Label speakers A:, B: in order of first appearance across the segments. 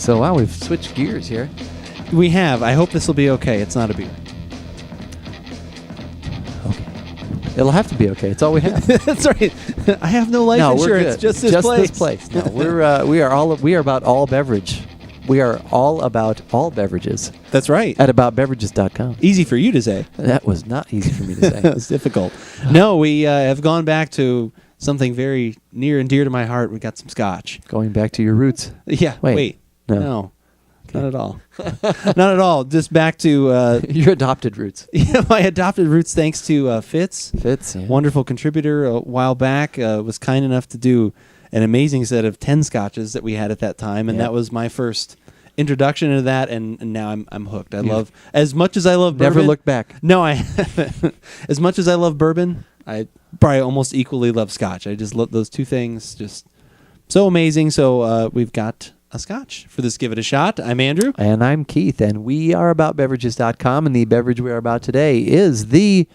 A: So, wow, we've switched gears here.
B: We have. I hope this will be okay. It's not a beer.
A: Okay. It'll have to be okay. It's all we have.
B: That's right. I have no life
A: No, we're
B: insurance.
A: good.
B: Just this place.
A: This place. No, we are about all beverage. We are all about all beverages
B: That's right.
A: at aboutbeverages.com.
B: Easy for you to say.
A: That was not easy for me to say.
B: That was difficult. No, we have gone back to something very near and dear to my heart. We got some scotch.
A: Going back to your roots.
B: Yeah.
A: Wait.
B: No.
A: No.
B: Not at all. Not at all. Just back to
A: Your adopted roots.
B: my adopted roots, thanks to Fitz.
A: Fitz, yeah.
B: Wonderful contributor a while back, was kind enough to do an amazing set of 10 scotches that we had at that time, and
A: Yeah.
B: that was my first introduction into that, and now I'm hooked. I love, as much as I love bourbon.
A: Never looked back.
B: No, I haven't. As much as I love bourbon, I probably almost equally love scotch. I just love those two things, just so amazing. So we've got a scotch for this Give It a Shot. I'm Andrew.
A: And I'm Keith, and we are aboutbeverages.com, and the beverage we are about today is the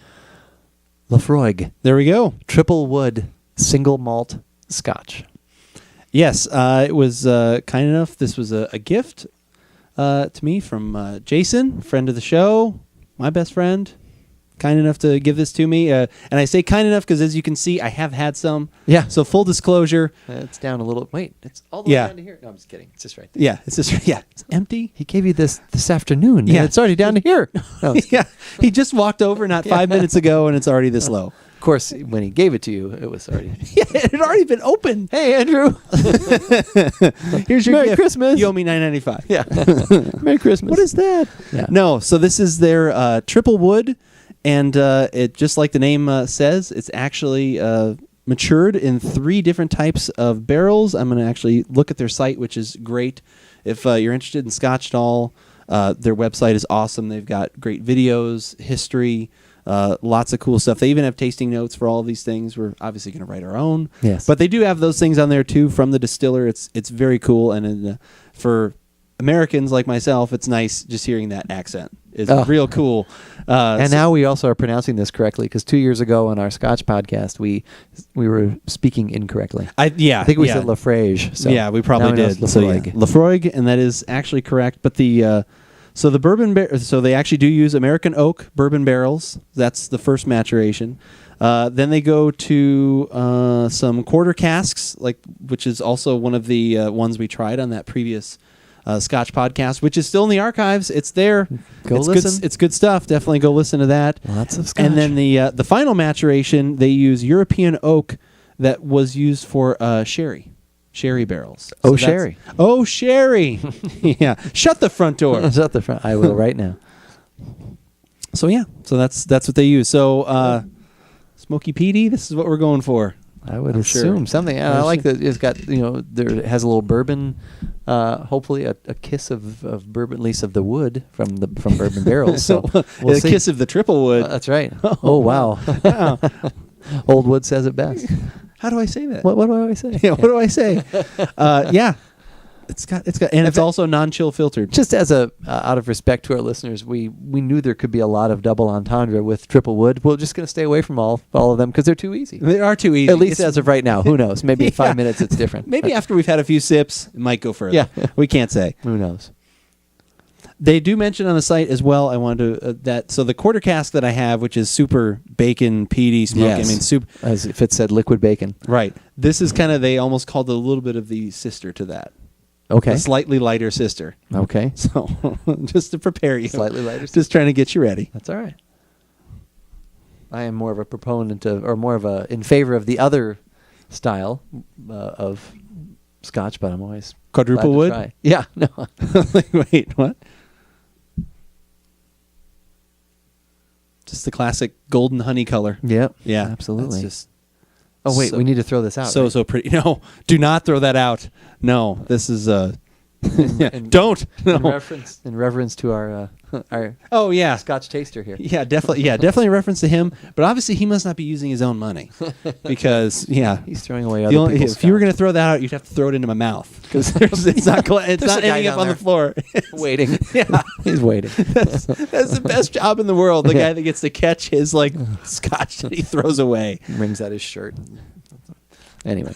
A: Laphroaig
B: There we go.
A: Triple Wood Single Malt Scotch.
B: Yes, it was kind enough. This was a gift to me from Jason, friend of the show, my best friend. Kind enough to give this to me. And I say kind enough because, as you can see, I have had some.
A: Yeah.
B: So full disclosure.
A: It's down a little. Wait, it's all the
B: Yeah.
A: way down to here. No, I'm just kidding. It's just right there.
B: Yeah, it's just it's empty.
A: He gave you this afternoon.
B: Yeah.
A: Yeah, it's already down to here. No,
B: Yeah, he just walked over not 5 minutes ago, and it's already this low.
A: of course, when he gave it to you, it was already.
B: Yeah, it had already been opened.
A: Hey, Andrew.
B: Here's your
A: Merry
B: gift.
A: Christmas.
B: You owe me $9.95.
A: Yeah. Merry Christmas.
B: What is that?
A: Yeah.
B: No, so this is their triple wood, and it just like the name says, it's actually matured in 3 different types of barrels. I'm going to actually look at their site, which is great. If you're interested in Scotch at all, their website is awesome. They've got great videos, history, lots of cool stuff. They even have tasting notes for all of these things. We're obviously going to write our own.
A: Yes.
B: But they do have those things on there too from the distiller. It's very cool, and for Americans like myself, it's nice just hearing that accent. It's real cool.
A: And now we also are pronouncing this correctly because 2 years ago on our Scotch podcast, we were speaking incorrectly. I think we said Laphroaig. So
B: yeah, we probably did.
A: Laphroaig.
B: Laphroaig, and that is actually correct. But the bourbon, so they actually do use American oak bourbon barrels. That's the first maturation. Then they go to some quarter casks, which is also one of the ones we tried on that previous Scotch podcast, which is still in the archives. It's there.
A: Go
B: it's
A: listen.
B: It's good stuff. Definitely go listen to that.
A: Lots of Scotch.
B: And then the final maturation, they use European oak that was used for sherry barrels.
A: Sherry.
B: Oh, sherry. Yeah. Shut the front door.
A: It's at the front. I will right now.
B: So yeah. So that's what they use. So Smoky Petey, this is what we're going for.
A: I would
B: I'm
A: assume
B: sure.
A: something. I like that it's got, it has a little bourbon, hopefully a kiss of bourbon, at least of the wood from bourbon barrels. So we'll
B: a
A: see.
B: kiss of the triple wood.
A: That's right. Oh, wow.
B: Wow.
A: Old Wood says it best.
B: How do I say that?
A: What do I say?
B: Yeah, what do I say? Yeah. It's got, and it's also non-chill filtered.
A: Just as a out of respect to our listeners, we knew there could be a lot of double entendre with triple wood. We're just going to stay away from all of them because they're too easy.
B: They are too easy.
A: At least as of right now. Who knows? Maybe in 5
B: Yeah.
A: minutes it's different.
B: Maybe after we've had a few sips, it might go further.
A: Yeah.
B: We can't say.
A: Who knows?
B: They do mention on the site as well. I wanted to so the quarter cask that I have, which is super bacon, peaty, smoky.
A: Yes.
B: I mean, soup.
A: As if it said liquid bacon.
B: Right. This is kind of, they almost called it a little bit of the sister to that.
A: Okay.
B: A slightly lighter sister.
A: Okay.
B: So just to prepare you.
A: Slightly lighter.
B: Just trying to get you ready.
A: That's all right. I am more of a proponent of, or more of in favor of the other style of Scotch, but I'm always
B: Quadruple
A: glad to
B: wood?
A: try. Yeah. No.
B: Like, wait, what? Just the classic golden honey color.
A: Yep.
B: Yeah.
A: Absolutely.
B: That's just
A: Oh wait,
B: so-
A: we need to throw this out.
B: so
A: right?
B: so pretty. No, do not throw that out. No, this is
A: in-
B: don't.
A: in
B: No.
A: reference to our
B: Oh yeah.
A: Scotch taster here.
B: Yeah, definitely. Yeah, definitely a reference to him. But obviously, he must not be using his own money because, yeah,
A: He's throwing away
B: the
A: other
B: only,
A: people's
B: if you were going
A: Scotch.
B: to throw that out, you'd have to throw it into my mouth because it's not
A: There's a guy
B: ending up
A: down
B: on the
A: there.
B: floor.
A: waiting.
B: Yeah,
A: He's waiting.
B: that's the best job in the world. The
A: Yeah.
B: guy that gets to catch his scotch that he throws away.
A: Wrings out his shirt. Anyway.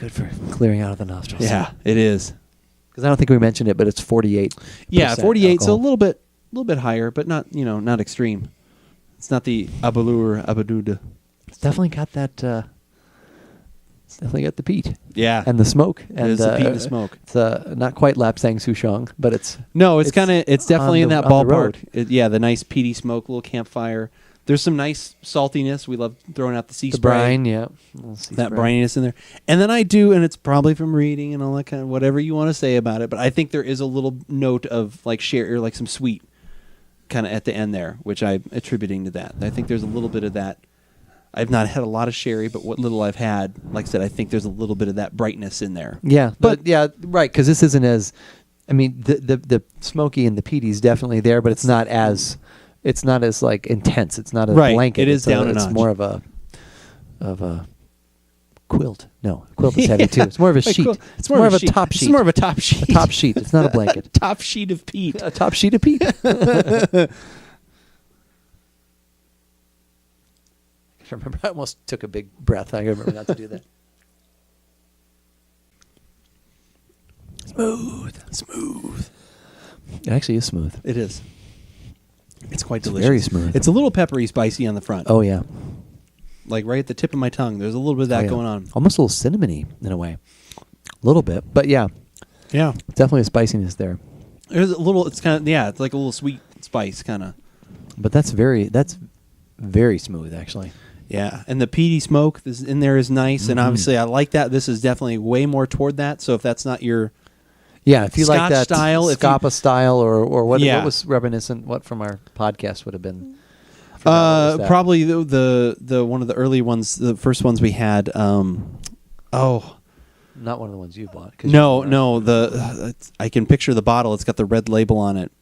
A: good for clearing out of the nostrils.
B: Yeah, it is.
A: Because I don't think we mentioned it, but it's 48.
B: Yeah, 48. So a
A: alcohol.
B: little bit higher, but not not extreme. It's not the Abalur Abaduda.
A: It's definitely got that. It's definitely got the peat
B: Yeah,
A: and the smoke.
B: it
A: And
B: is the peat and the smoke.
A: It's not quite Lapsang Souchong, but it's
B: No, it's
A: It's
B: kind of it's definitely
A: on
B: in
A: the-
B: that
A: on the road.
B: ballpark. Yeah, the nice peaty smoke, little campfire. There's some nice saltiness. We love throwing out the sea
A: the
B: spray.
A: brine. Yeah, Little sea
B: That
A: spray.
B: brininess in there. And then I do, and it's probably from reading and all that kind of whatever you want to say about it, but I think there is a little note of like sherry or like some sweet kind of at the end there, which I'm attributing to that. I think there's a little bit of that. I've not had a lot of sherry, but what little I've had, like I said, I think there's a little bit of that brightness in there.
A: Yeah,
B: But-
A: but yeah, right. Because this isn't as. I mean, the smoky and the peaty is definitely there, but it's not as like intense. It's not a
B: Right,
A: blanket.
B: it is down a
A: It's
B: notch.
A: more of a quilt. No, a quilt is heavy too. It's more of a sheet.
B: It's
A: more of a
B: sheet.
A: top sheet.
B: It's more of a top sheet.
A: A top sheet. It's not a blanket.
B: Top sheet of peat.
A: A top sheet of peat. I remember I almost took a big breath. I remember not to do that. Smooth. It actually is smooth.
B: It is. It's quite
A: It's
B: delicious.
A: very smooth.
B: It's a little peppery, spicy on the front.
A: Oh yeah.
B: Like right at the tip of my tongue. There's a little bit of that
A: Oh, yeah.
B: going on.
A: Almost a little cinnamony in a way. A little bit, but yeah,
B: Yeah.
A: definitely a spiciness there.
B: There's a little. It's kind of it's like a little sweet spice kind of.
A: But that's very smooth actually.
B: Yeah, and the peaty smoke this in there is nice, and
A: Mhm.
B: obviously I like that. This is definitely way more toward that. So if that's not your
A: Yeah, if you
B: Scotch
A: like that
B: style, if you-
A: Scapa style, or what,
B: Yeah.
A: what was reminiscent? What from our podcast would have been? Forgot what was that.
B: probably the one of the early ones, the first ones we had.
A: Not one of the ones you bought. 'cause
B: No,
A: you-
B: no, I can picture the bottle. It's got the red label on it.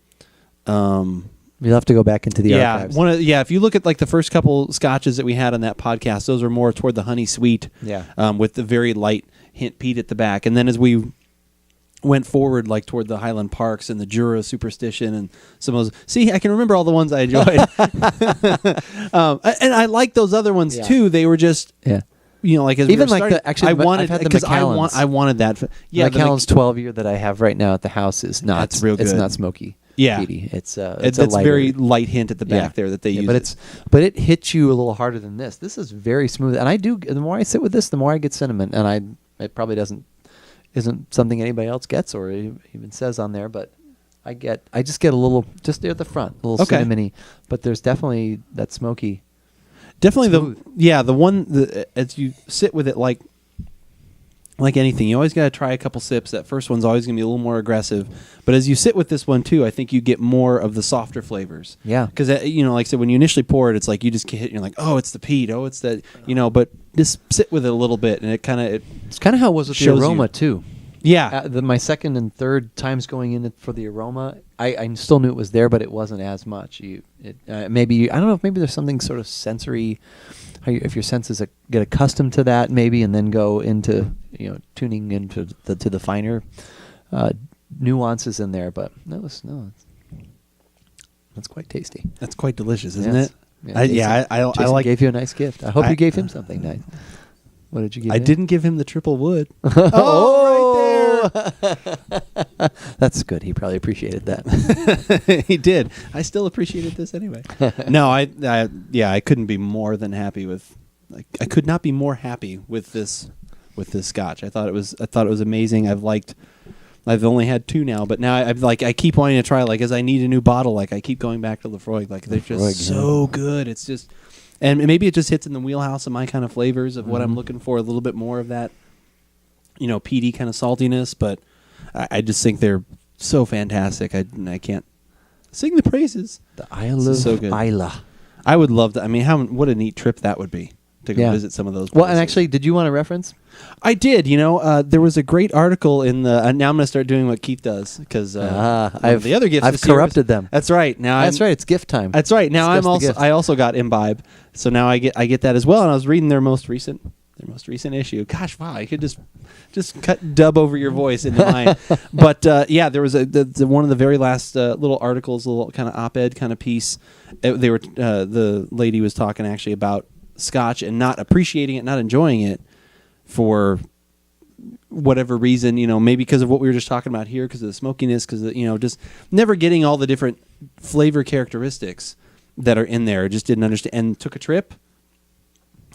A: You'll have to go back into the archives.
B: If you look at like the first couple scotches that we had on that podcast, those are more toward the honey sweet.
A: Yeah.
B: With the very light hint peat at the back, and then as we went forward, like toward the Highland Parks and the Jura Superstition and some of those. See, I can remember all the ones I enjoyed, and I like those other ones
A: Yeah.
B: too. They were just,
A: Yeah.
B: like as we
A: Even
B: were
A: like
B: starting,
A: actually,
B: I
A: I've
B: wanted
A: had the
B: because
A: Macallans.
B: I wanted that.
A: Yeah,
B: the
A: Macallan's 12 year that I have right now at the house is not.
B: That's real
A: It's
B: good.
A: not smoky.
B: Yeah.
A: peaty. It's
B: It's
A: a lighter-
B: very light hint at the back there that they use.
A: but it hits you a little harder than this. This is very smooth, and I do. The more I sit with this, the more I get cinnamon, and it probably isn't something anybody else gets or even says on there, but I just get a little just there at the front, a little
B: Okay.
A: cinnamony, but there's definitely that smoky.
B: Definitely
A: Smooth.
B: the one as you sit with it like anything, you always got to try a couple sips. That first one's always going to be a little more aggressive, but as you sit with this one too, I think you get more of the softer flavors.
A: Yeah.
B: Because like I said, when you initially pour it, it's like you just get hit. And you're like, oh, it's the peat. Oh, it's that. But just sit with it a little bit, and it kind of
A: It's kind of how it was with the
B: shows
A: aroma
B: you.
A: too.
B: yeah.
A: My second and third times going in for the aroma, I still knew it was there, but it wasn't as much. Maybe I don't know if maybe there's something sort of sensory, if your senses get accustomed to that, maybe, and then go into tuning into the finer nuances in there. But that's quite tasty.
B: That's quite delicious, isn't
A: Yes.
B: it?
A: Yeah, Jason-
B: I
A: Jason
B: like.
A: gave you a nice gift. I hope
B: I-
A: you gave him something nice. What did you give
B: I
A: him?
B: didn't give him the triple wood.
A: Oh, right there. That's good. He probably appreciated that.
B: He did. I still appreciated this anyway. No, I couldn't be more than happy with. I could not be more happy with this scotch. I thought it was amazing. I've only had two now, but now I keep wanting to try. Like as I need a new bottle, like I keep going back to Lefroy. Like they're just
A: Lefroy,
B: so good. It's just, and maybe it just hits in the wheelhouse of my kind of flavors of what I'm looking for. A little bit more of that, peaty kind of saltiness. But I just think they're so fantastic. I can't sing the praises.
A: The Isle
B: This
A: of
B: is so good.
A: Isla.
B: I would love to. I mean, what a neat trip that would be to go
A: Yeah.
B: visit some of those.
A: Well, and
B: places.
A: actually, did you want a reference?
B: I did. There was a great article in the. Now I'm going to start doing what Keith does because the other gifts.
A: I've
B: this year was-
A: corrupted them.
B: That's right. Now
A: That's right. It's gift time.
B: That's right. Now
A: Discuss the gift.
B: I also got Imbibe, so now I get that as well. And I was reading their most recent issue. Gosh, wow! I could just dub over your voice into mine. But there was the one of the very last little articles, a little kind of op-ed kind of piece. The lady was talking actually about Scotch and not appreciating it, not enjoying it for whatever reason, maybe because of what we were just talking about here, because of the smokiness, because just never getting all the different flavor characteristics that are in there. Just didn't understand, and took a trip,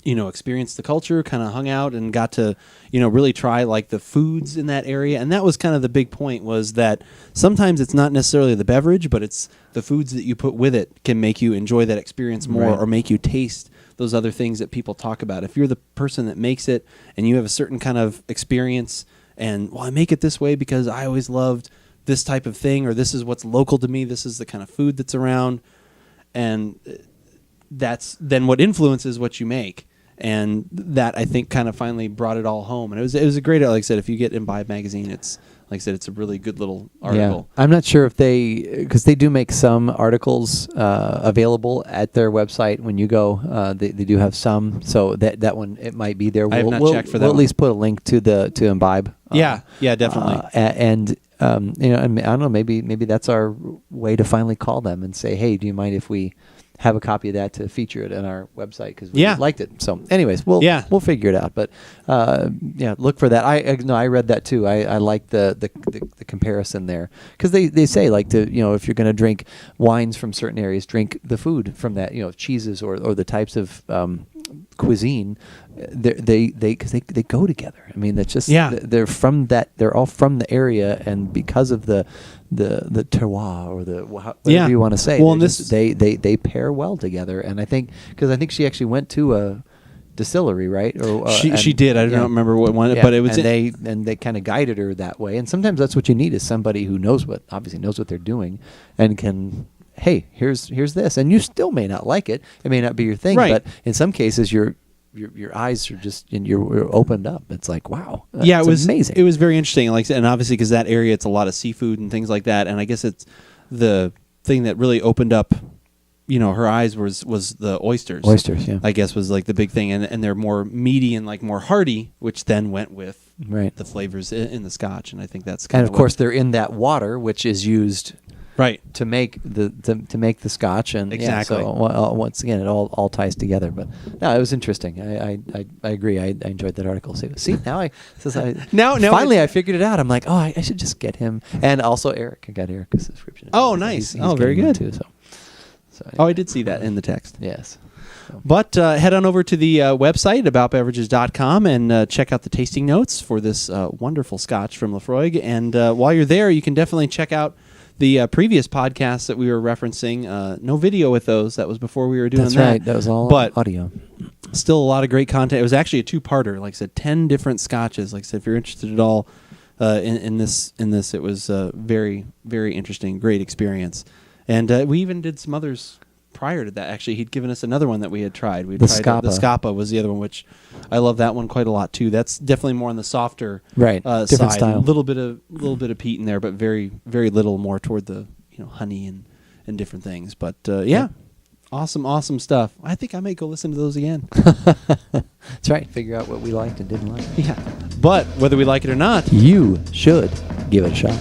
B: experienced the culture, kind of hung out, and got to really try like the foods in that area. And that was kind of the big point, was that sometimes it's not necessarily the beverage, but it's the foods that you put with it can make you enjoy that experience more,
A: Right.
B: or make you taste those other things that people talk about. If you're the person that makes it and you have a certain kind of experience, and I make it this way because I always loved this type of thing, or this is what's local to me, this is the kind of food that's around, and that's then what influences what you make. And that, I think, kind of finally brought it all home. And it was a great, like I said, if you get Imbibe magazine, it's like I said, it's a really good little article.
A: Yeah. I'm not sure if because they do make some articles available at their website when you go. They do have some, so that one, it might be there.
B: I have not checked for that
A: We'll at
B: one.
A: least put a link to Imbibe.
B: Yeah, definitely.
A: And I don't know, maybe that's our way to finally call them and say, hey, do you mind if we have a copy of that to feature it on our website, because we liked it. So anyways, we'll figure it out. But look for that. I read that too. I like the comparison there, because they say, like, to if you're going to drink wines from certain areas, drink the food from that, cheeses or the types of cuisine. They go together. I mean, that's just they're from that. They're all from the area, and because of the terroir, or whatever you want to say.
B: Well,
A: they pair well together, and I think she actually went to a distillery, right? Or
B: she did. I don't remember what one, but it was.
A: And they kind of guided her that way. And sometimes that's what you need, is somebody who obviously knows what they're doing, and can. Hey, here's this, and you still may not like it. It may not be your thing, but in some cases, your eyes are just, and you're opened up. It's like, wow,
B: it was
A: amazing.
B: It was very interesting, and obviously because that area, it's a lot of seafood and things like that. And I guess it's the thing that really opened up, her eyes was the oysters.
A: Oysters, yeah.
B: I guess was like the big thing, and they're more meaty and like more hearty, which then went with the flavors in the Scotch. And I think that's
A: and of course they're in that water, which is used.
B: Right,
A: to make to make the Scotch, and
B: exactly.
A: So once again, it all ties together. But no, it was interesting. I agree. I enjoyed that article. See, now finally I figured it out. I'm like, I should just get him, and also Eric. I got Eric's subscription.
B: Oh, nice.
A: He's
B: very good
A: too. So
B: I did see that in the text.
A: Yes. So.
B: But head on over to the website, aboutbeverages.com, and check out the tasting notes for this wonderful Scotch from Laphroaig. And while you're there, you can definitely check out the previous podcasts that we were referencing. No video with those. That was before we were doing
A: That's
B: that.
A: right. That was all audio.
B: Still a lot of great content. It was actually a two-parter. Like I said, 10 different Scotches. Like I said, if you're interested at all in this, it was very, very interesting. Great experience. And we even did some others prior to that. Actually, he'd given us another one that we had tried. The Scapa was the other one, which I love that one quite a lot too. That's definitely more on the softer
A: different
B: side.
A: style.
B: A little bit of peat in there, but very, very little more toward the honey and different things. But awesome stuff. I think I may go listen to those again.
A: That's right. Figure out what we liked and didn't like.
B: Yeah, but whether we like it or not,
A: you should give it a shot.